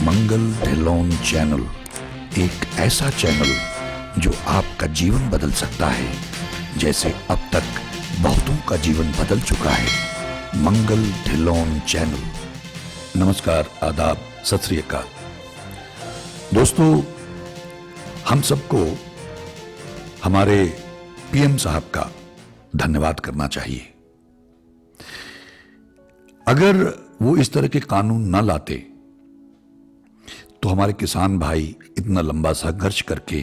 मंगल Dhillon channel एक ऐसा channel जो आपका जीवन बदल सकता है, जैसे अब तक बहुतों का जीवन बदल चुका है। मंगल ढिल्लोन चैनल। नमस्कार, आदाब, सत श्री अकाल। दोस्तों, हम सबको हमारे पीएम साहब का धन्यवाद करना चाहिए। अगर वो इस तरह के कानून ना लाते तो हमारे किसान भाई इतना लंबा संघर्ष करके,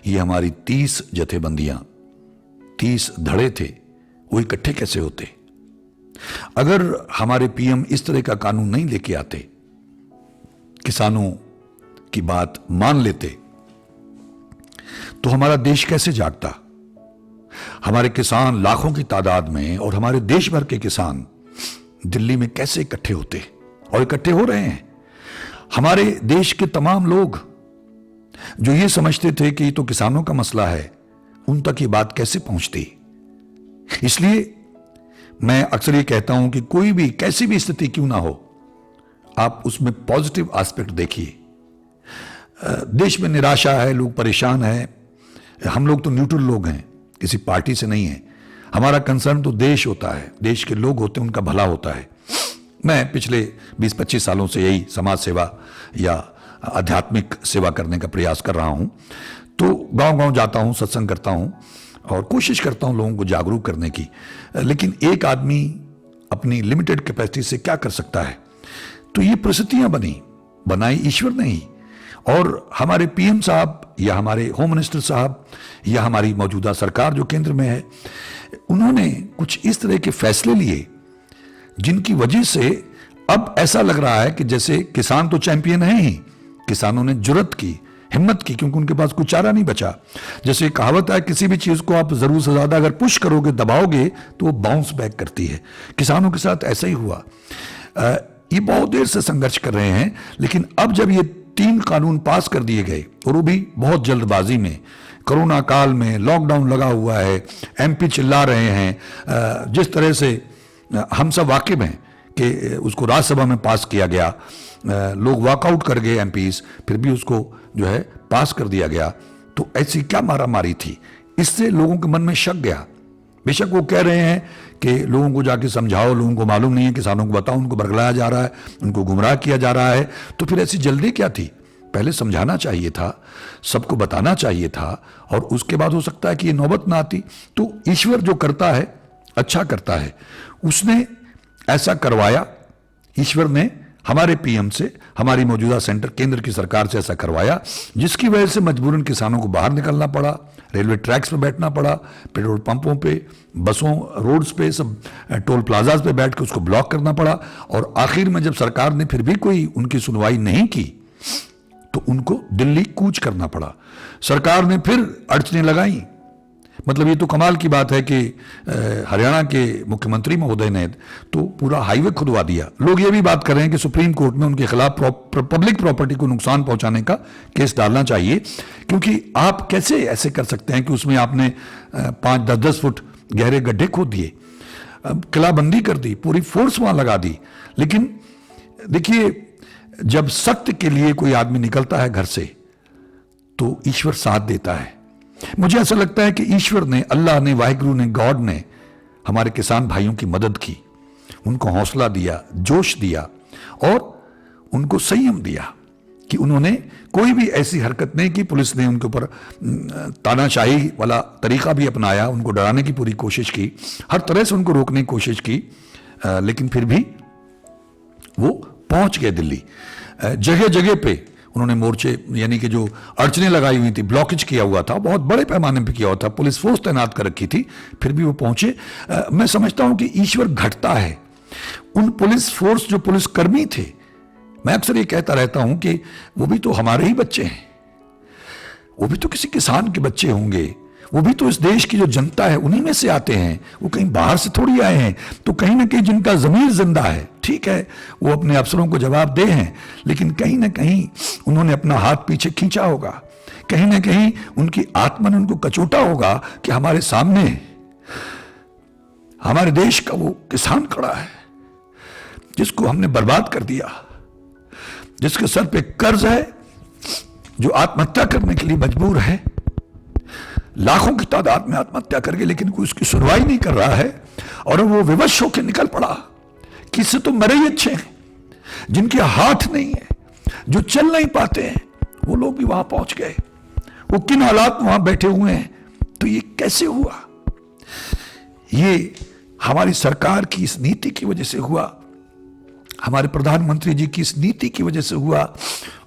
ये हमारी 30 जथेबंदियां, 30 धड़े थे, वो इकट्ठे कैसे होते? अगर हमारे पीएम इस तरह का कानून नहीं लेके आते, किसानों की बात मान लेते, तो हमारा देश कैसे जागता? हमारे किसान लाखों की तादाद में और हमारे देश भर के किसान दिल्ली में कैसे इकट्ठे होते? और इकट्ठे हो रहे हैं। हमारे देश के तमाम लोग जो ये समझते थे कि ये तो किसानों का मसला है, उन तक ये बात कैसे पहुंचती? इसलिए मैं अक्सर ये कहता हूं कि कोई भी कैसी भी स्थिति क्यों ना हो, आप उसमें पॉजिटिव एस्पेक्ट देखिए। देश में निराशा है, लोग परेशान हैं। हम लोग तो न्यूट्रल लोग हैं, किसी पार्टी से नहीं है। हमारा कंसर्न तो देश होता है, देश के लोग होते हैं, उनका भला होता है। मैं पिछले 20-25 सालों से यही समाज सेवा या आध्यात्मिक सेवा करने का प्रयास कर रहा हूं। तो गांव-गांव जाता हूं, सत्संग करता हूं और कोशिश करता हूं लोगों को जागरूक करने की। लेकिन एक आदमी अपनी लिमिटेड कैपेसिटी से क्या कर सकता है? तो ये परिस्थितियां बनाई ईश्वर ने ही। और हमारे पीएम साहब या हमारे होम मिनिस्टर साहब या हमारी मौजूदा सरकार जो केंद्र में है, उन्होंने कुछ इस तरह के फैसले लिए जिनकी वजह से अब ऐसा लग रहा है कि जैसे किसान तो चैंपियन है ही, किसानों ने जुर्रत की, हिम्मत की, क्योंकि उनके पास कुछ चारा नहीं बचा। जैसे कहावत है, किसी भी चीज को आप जरूर से ज्यादा अगर पुश करोगे, दबाओगे, तो वो बाउंस बैक करती है। किसानों के साथ ऐसा ही हुआ। ये बहुत देर से संघर्ष कर रहे हैं, लेकिन अब जब ये 3 कानून पास कर दिए गए, और वो भी बहुत जल्दबाजी में, कोरोना काल में, लॉकडाउन लगा हुआ है, एमपी चिल्ला रहे हैं, जिस तरह से हम सब वाकिफ हैं कि उसको राज्यसभा में पास किया गया, लोग वॉकआउट कर गए एमपीज, फिर भी उसको जो है पास कर दिया गया। तो ऐसी क्या मारामारी थी? इससे लोगों के मन में शक गया। बेशक वो कह रहे हैं कि लोगों को जाके समझाओ, लोगों को मालूम नहीं है, किसानों को बताओ, उनको बरगलाया जा रहा है, उनको गुमराह किया जा रहा है। तो फिर ऐसी जल्दी क्या थी? पहले समझाना चाहिए था, सबको बताना चाहिए था, और उसके बाद हो सकता है कि ये नौबत ना आती। तो ईश्वर जो करता है अच्छा करता है, उसने ऐसा करवाया। ईश्वर ने हमारे पीएम से, हमारी मौजूदा सेंटर केंद्र की सरकार से ऐसा करवाया, जिसकी वजह से मजबूरन किसानों को बाहर निकलना पड़ा, रेलवे ट्रैक्स पे बैठना पड़ा, पेट्रोल पंपों पे, बसों, रोड्स पे, सब टोल प्लाजाज पे बैठ के उसको ब्लॉक करना पड़ा। और आखिर में जब सरकार ने फिर भी कोई उनकी सुनवाई नहीं की, तो उनको दिल्ली कूच करना पड़ा। सरकार ने फिर अड़चनें लगाई। मतलब ये तो कमाल की बात है कि हरियाणा के मुख्यमंत्री महोदय ने तो पूरा हाईवे खुदवा दिया। लोग ये भी बात कर रहे हैं कि सुप्रीम कोर्ट में उनके खिलाफ पब्लिक प्रॉपर्टी को नुकसान पहुंचाने का केस डालना चाहिए, क्योंकि आप कैसे ऐसे कर सकते हैं कि उसमें आपने 5-10 फुट गहरे गड्ढे खोद दिए, किलाबंदी कर दी, पूरी फोर्स वहां लगा दी। लेकिन देखिए, जब सत्य के लिए कोई आदमी निकलता है घर से, तो ईश्वर साथ देता है। मुझे ऐसा लगता है कि ईश्वर ने, अल्लाह ने, वाहिगुरु ने, गॉड ने हमारे किसान भाइयों की मदद की, उनको हौसला दिया, जोश दिया, और उनको संयम दिया कि उन्होंने कोई भी ऐसी हरकत नहीं की। पुलिस ने उनके ऊपर तानाशाही वाला तरीका भी अपनाया, उनको डराने की पूरी कोशिश की, हर तरह से उनको रोकने की कोशिश की, लेकिन फिर भी वो पहुंच गए दिल्ली। जगह जगह पे उन्होंने मोर्चे, यानी कि जो अड़चनें लगाई हुई थी, ब्लॉकेज किया हुआ था, बहुत बड़े पैमाने पे किया हुआ था, पुलिस फोर्स तैनात कर रखी थी, फिर भी वो पहुंचे। मैं समझता हूं कि ईश्वर घटता है। उन पुलिस फोर्स, जो पुलिसकर्मी थे, मैं अक्सर ये कहता रहता हूं कि वो भी तो हमारे ही बच्चे हैं, वो भी तो किसी किसान के बच्चे होंगे, वो भी तो इस देश की जो जनता है उन्हीं में से आते हैं, वो कहीं बाहर से थोड़ी आए हैं। तो कहीं ना कहीं जिनका जमीर जिंदा है, ठीक है, वो अपने अफसरों को जवाब दे हैं, लेकिन कहीं ना कहीं उन्होंने अपना हाथ पीछे खींचा होगा, कहीं ना कहीं उनकी आत्मा ने उनको कचोटा होगा कि हमारे सामने हमारे देश का वो किसान खड़ा है जिसको हमने बर्बाद कर दिया, जिसके सर पे कर्ज है, जो आत्महत्या करने के लिए मजबूर है, लाखों की तादाद में आत्महत्या करके, लेकिन कोई उसकी सुनवाई नहीं कर रहा है, और वो विवश होकर निकल पड़ा कि इससे तो मरे ही अच्छे हैं। जिनके हाथ नहीं है, जो चल नहीं पाते हैं, वो लोग भी वहां पहुंच गए। वो किन हालात में वहां बैठे हुए हैं। तो ये कैसे हुआ? ये हमारी सरकार की इस नीति की वजह से हुआ, हमारे प्रधानमंत्री जी की इस नीति की वजह से हुआ,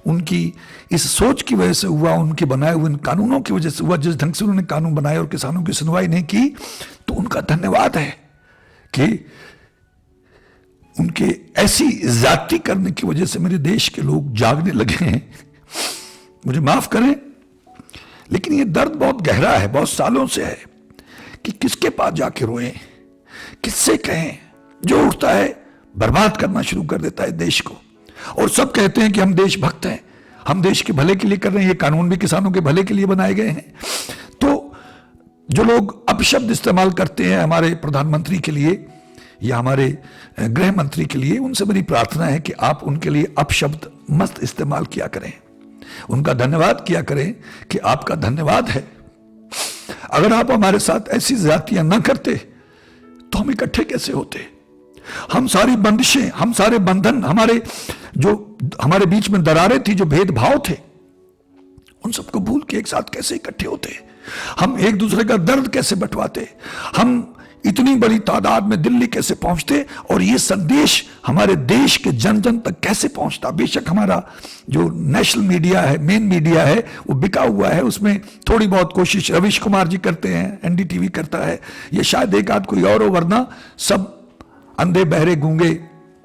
उनकी इस सोच की वजह से हुआ, उनके बनाए हुए इन कानूनों की वजह से हुआ। जिस ढंग से उन्होंने कानून बनाए और किसानों की सुनवाई नहीं की, तो उनका धन्यवाद है कि उनके ऐसी ज्यादती करने की वजह से मेरे देश के लोग जागने लगे हैं। मुझे माफ करें, लेकिन ये दर्द बहुत गहरा है, बहुत सालों से है कि किसके पास जाके रोएं, किससे कहें। जो उठता है बर्बाद करना शुरू कर देता है देश को, और सब कहते हैं कि हम देशभक्त हैं, हम देश के भले के लिए कर रहे हैं, ये कानून भी किसानों के भले के लिए बनाए गए हैं। तो जो लोग अपशब्द इस्तेमाल करते हैं हमारे प्रधानमंत्री के लिए या हमारे गृह मंत्री के लिए, उनसे मेरी प्रार्थना है कि आप उनके लिए अपशब्द मत इस्तेमाल किया करें, उनका धन्यवाद किया करें कि आपका धन्यवाद है। अगर आप हमारे साथ ऐसी ज्यादतियां न करते तो हम इकट्ठे कैसे होते? हम सारी बंदिशें, हम सारे बंधन, हमारे बीच में दरारें थी, जो भेदभाव थे, उन सबको भूल के एक साथ कैसे इकट्ठे होते? हम एक दूसरे का दर्द कैसे बंटवाते? हम इतनी बड़ी तादाद में दिल्ली कैसे पहुंचते? और ये संदेश हमारे देश के जन जन तक कैसे पहुंचता? बेशक हमारा जो नेशनल मीडिया है, मेन मीडिया है, वो बिका हुआ है, उसमें थोड़ी बहुत कोशिश रवीश कुमार जी करते हैं, एनडीटीवी करता है, ये शायद एक आध कोई और हो, वरना सब अंधे बहरे गूंगे,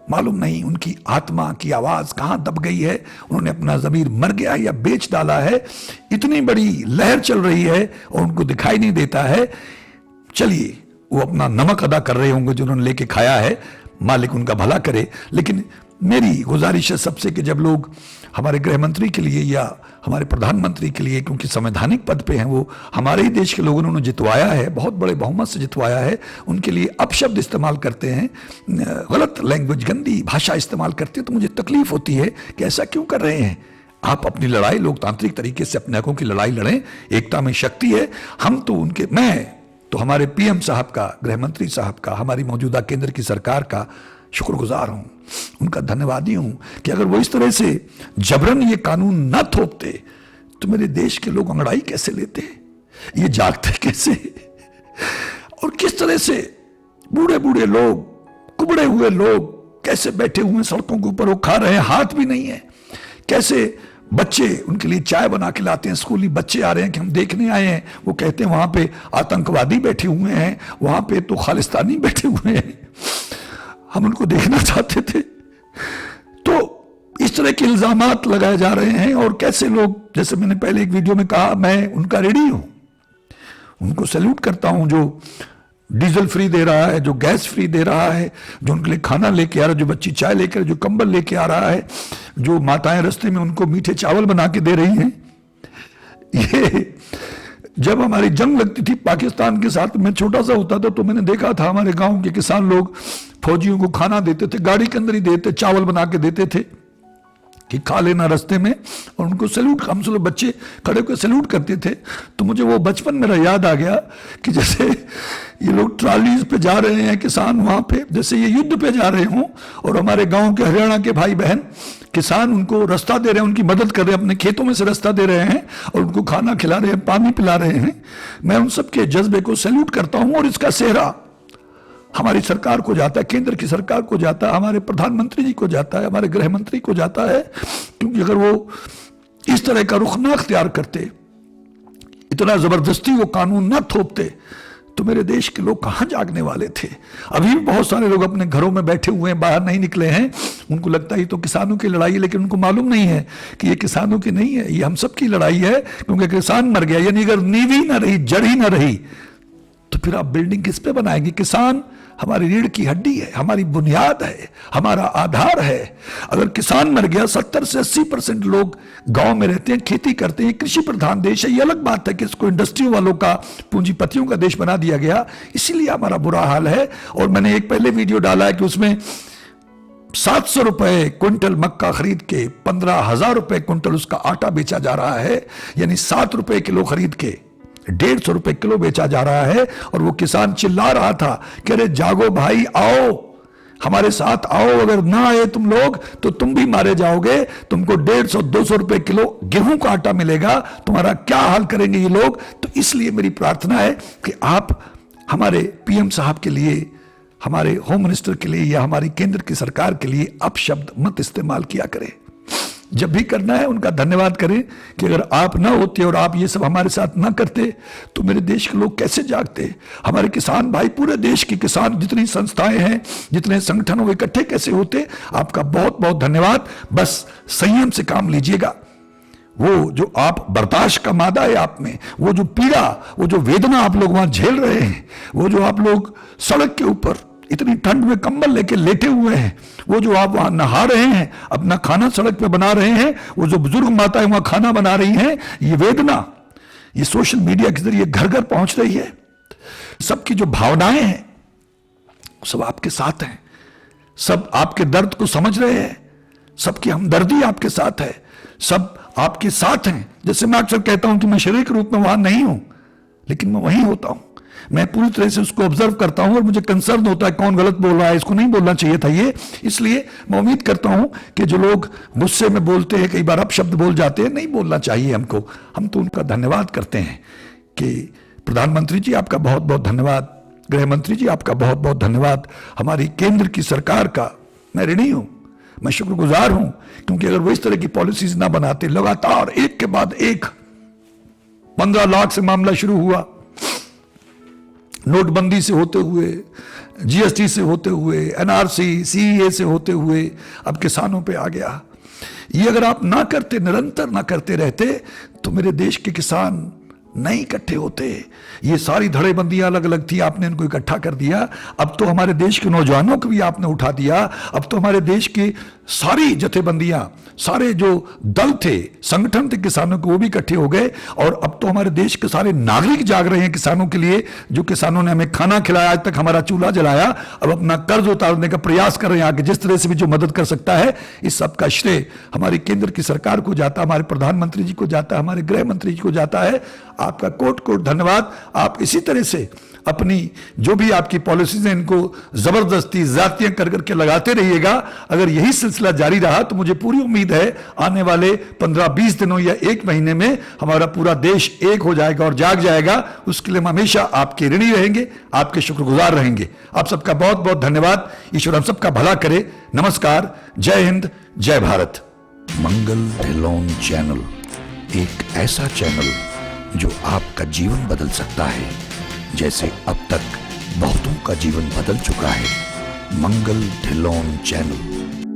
मालूम नहीं उनकी आत्मा की आवाज कहां दब गई है, उन्होंने अपना जमीर मर गया या बेच डाला है। इतनी बड़ी लहर चल रही है और उनको दिखाई नहीं देता है। चलिए, वो अपना नमक अदा कर रहे होंगे जो उन्होंने लेके खाया है, मालिक उनका भला करे। लेकिन मेरी गुजारिश है सबसे कि जब लोग हमारे गृह मंत्री के लिए या हमारे प्रधानमंत्री के लिए, क्योंकि संवैधानिक पद पे हैं, वो हमारे ही देश के लोगों ने उन्हें जितवाया है, बहुत बड़े बहुमत से जितवाया है, उनके लिए अपशब्द इस्तेमाल करते हैं, गलत लैंग्वेज, गंदी भाषा इस्तेमाल करते हैं, तो मुझे तकलीफ होती है कि ऐसा क्यों कर रहे हैं। आप अपनी लड़ाई लोकतांत्रिक तरीके से अपने हकों की लड़ाई लड़ें, एकता में शक्ति है। हम तो उनके, मैं तो हमारे पीएम साहब का, गृह मंत्री साहब का, हमारी मौजूदा केंद्र की सरकार का शुक्रगुजार हूं, उनका धन्यवादी हूं कि अगर वो इस तरह से जबरन ये कानून न थोपते तो मेरे देश के लोग अंगड़ाई कैसे लेते, ये जागते कैसे, और किस तरह से बूढ़े बूढ़े लोग, कुबड़े हुए लोग कैसे बैठे हुए सड़कों के ऊपर, वो खा रहे हैं, हाथ भी नहीं है, कैसे बच्चे उनके लिए चाय बना के लाते हैं, स्कूली बच्चे आ रहे हैं कि हम देखने आए हैं, वो कहते हैं वहां पे आतंकवादी बैठे हुए हैं, वहां पे तो खालिस्तानी बैठे हुए हैं, हम उनको देखना चाहते थे। तो इस तरह के इल्जामात लगाए जा रहे हैं, और कैसे लोग, जैसे मैंने पहले एक वीडियो में कहा, मैं उनका रेडी हूं, उनको सैल्यूट करता हूं, जो डीजल फ्री दे रहा है, जो गैस फ्री दे रहा है, जो उनके लिए खाना लेके आ रहा है, जो बच्ची चाय लेकर, जो कंबल लेके आ रहा है, जो माताएं रास्ते में उनको मीठे चावल बना के दे रही हैं। ये जब हमारी जंग लगती थी पाकिस्तान के साथ, मैं छोटा सा होता था तो मैंने देखा था हमारे गांव के किसान लोग फौजियों को खाना देते थे, गाड़ी के अंदर ही देते, चावल बना के देते थे कि खा लेना रास्ते में, और उनको सैल्यूट, हम सब बच्चे खड़े होकर सैल्यूट करते थे। तो मुझे वो बचपन मेरा याद आ गया कि जैसे ये लोग ट्रॉलीज पे जा रहे हैं किसान, वहां पे जैसे ये युद्ध पे जा रहे हों, और हमारे गांव के हरियाणा के भाई बहन किसान उनको रास्ता दे रहे हैं, उनकी मदद कर रहे हैं, अपने खेतों में से रास्ता दे रहे हैं और उनको खाना खिला रहे हैं, पानी पिला रहे हैं। मैं उन सबके जज्बे को सैल्यूट करता हूं, और इसका सेहरा हमारी सरकार को जाता है, केंद्र की सरकार को जाता है, हमारे प्रधानमंत्री जी को जाता है, हमारे गृह मंत्री को जाता है। क्योंकि अगर वो इस तरह का रुख ना अख्तियार करते, इतना जबरदस्ती वो कानून ना थोपते, तो मेरे देश के लोग कहां जागने वाले थे। अभी भी बहुत सारे लोग अपने घरों में बैठे हुए हैं, बाहर नहीं निकले हैं, उनको लगता है ये तो किसानों की लड़ाई है, लेकिन उनको मालूम नहीं है कि ये किसानों की नहीं है, ये हम सब की लड़ाई है। क्योंकि किसान मर गया, यानी अगर नींव ही ना रही, जड़ ही ना रही, तो फिर आप बिल्डिंग किस पे बनाएंगे। किसान हमारी रीढ़ की हड्डी है, हमारी बुनियाद है, हमारा आधार है। अगर किसान मर गया, 70 से 80% लोग गांव में रहते हैं, खेती करते हैं, कृषि प्रधान देश है। ये अलग बात है कि इसको इंडस्ट्री वालों का, पूंजीपतियों का देश बना दिया गया, इसीलिए हमारा बुरा हाल है। और मैंने एक पहले वीडियो डाला है कि उसमें 700 रुपए क्विंटल मक्का खरीद के 15,000 रुपए क्विंटल उसका आटा बेचा जा रहा है, यानी 7 रुपए किलो खरीद के 150 रुपए किलो बेचा जा रहा है। और वो किसान चिल्ला रहा था कि अरे जागो भाई, आओ हमारे साथ आओ, अगर ना आए तुम लोग तो तुम भी मारे जाओगे, तुमको 150-200 रुपए किलो गेहूं का आटा मिलेगा, तुम्हारा क्या हाल करेंगे ये लोग। तो इसलिए मेरी प्रार्थना है कि आप हमारे पीएम साहब के लिए, हमारे होम मिनिस्टर के लिए या हमारी केंद्र की सरकार के लिए अपशब्द मत इस्तेमाल किया करें। जब भी करना है उनका धन्यवाद करें कि अगर आप ना होते और आप ये सब हमारे साथ ना करते तो मेरे देश के लोग कैसे जागते, हमारे किसान भाई, पूरे देश के किसान, जितनी संस्थाएं हैं, जितने संगठन वो इकट्ठे कैसे होते। आपका बहुत बहुत धन्यवाद। बस संयम से काम लीजिएगा। वो जो आप बर्दाश्त का मादा है आप में, वो जो पीड़ा, वो जो वेदना आप लोग वहां झेल रहे हैं, वो जो आप लोग सड़क के ऊपर इतनी ठंड में कंबल लेके लेटे हुए हैं, वो जो आप वहां नहा रहे हैं, अपना खाना सड़क पे बना रहे हैं, वो जो बुजुर्ग माताएं वहां खाना बना रही हैं, ये वेदना ये सोशल मीडिया के जरिए घर घर पहुंच रही है। सबकी जो भावनाएं हैं सब आपके साथ हैं, सब आपके दर्द को समझ रहे हैं, सबकी हमदर्दी आपके साथ है, सब आपके साथ हैं। जैसे मैं अक्सर कहता हूं कि मैं शारीरिक रूप में वहां नहीं हूं, लेकिन मैं वहीं होता हूं, मैं पूरी तरह से उसको ऑब्जर्व करता हूं और मुझे कंसर्न होता है कौन गलत बोल रहा है, इसको नहीं बोलना चाहिए था ये। इसलिए मैं उम्मीद करता हूं कि जो लोग गुस्से में बोलते हैं, कई बार अपशब्द बोल जाते हैं, नहीं बोलना चाहिए हमको। हम तो उनका धन्यवाद करते हैं कि प्रधानमंत्री जी आपका बहुत बहुत धन्यवाद, गृह मंत्री जी आपका बहुत बहुत धन्यवाद, हमारी केंद्र की सरकार का मैं ऋणी हूं, मैं शुक्रगुजार हूं, क्योंकि अगर वो इस तरह की पॉलिसीज ना बनाते, लगातार एक के बाद एक 15 लाख से मामला शुरू हुआ, नोटबंदी से होते हुए, जीएसटी से होते हुए, एनआरसी, सीईए से होते हुए, अब किसानों पे आ गया। ये अगर आप ना करते, निरंतर ना करते रहते, तो मेरे देश के किसान नहीं इकट्ठे होते। ये सारी धड़ेबंदियां अलग अलग थी, आपने इनको इकट्ठा कर दिया। अब तो हमारे देश के नौजवानों को भी आपने उठा दिया। अब तो हमारे देश की सारी जथेबंदियां, सारे जो दल थे, संगठन थे किसानों के, वो भी इकट्ठे हो गए। और अब तो हमारे देश के सारे नागरिक जाग रहे हैं किसानों के लिए। जो किसानों ने हमें खाना खिलाया, आज तक हमारा चूल्हा जलाया, अब अपना कर्ज उतारने का प्रयास कर रहे हैं। आगे जिस तरह से भी जो मदद कर सकता है, इस सब का श्रेय हमारी केंद्र की सरकार को जाता है, हमारे प्रधानमंत्री जी को जाता है, हमारे गृह मंत्री जी को जाता है। आपका कोट कोट धन्यवाद। आप इसी तरह से अपनी जो भी आपकी पॉलिसीज हैं, इनको जबरदस्ती जातियां कर करके लगाते रहिएगा। अगर यही सिलसिला जारी रहा तो मुझे पूरी उम्मीद है आने वाले 15-20 दिनों या 1 महीने में हमारा पूरा देश एक हो जाएगा और जाग जाएगा। उसके लिए हम हमेशा आपके ऋणी रहेंगे, आपके शुक्रगुजार रहेंगे। आप सबका बहुत बहुत धन्यवाद। ईश्वर हम सबका भला करे। नमस्कार, जय हिंद, जय भारत। मंगल ढिल्लोन चैनल एक ऐसा चैनल जो आपका जीवन बदल सकता है, जैसे अब तक बहुतों का जीवन बदल चुका है। मंगल ढिल्लोन चैनल।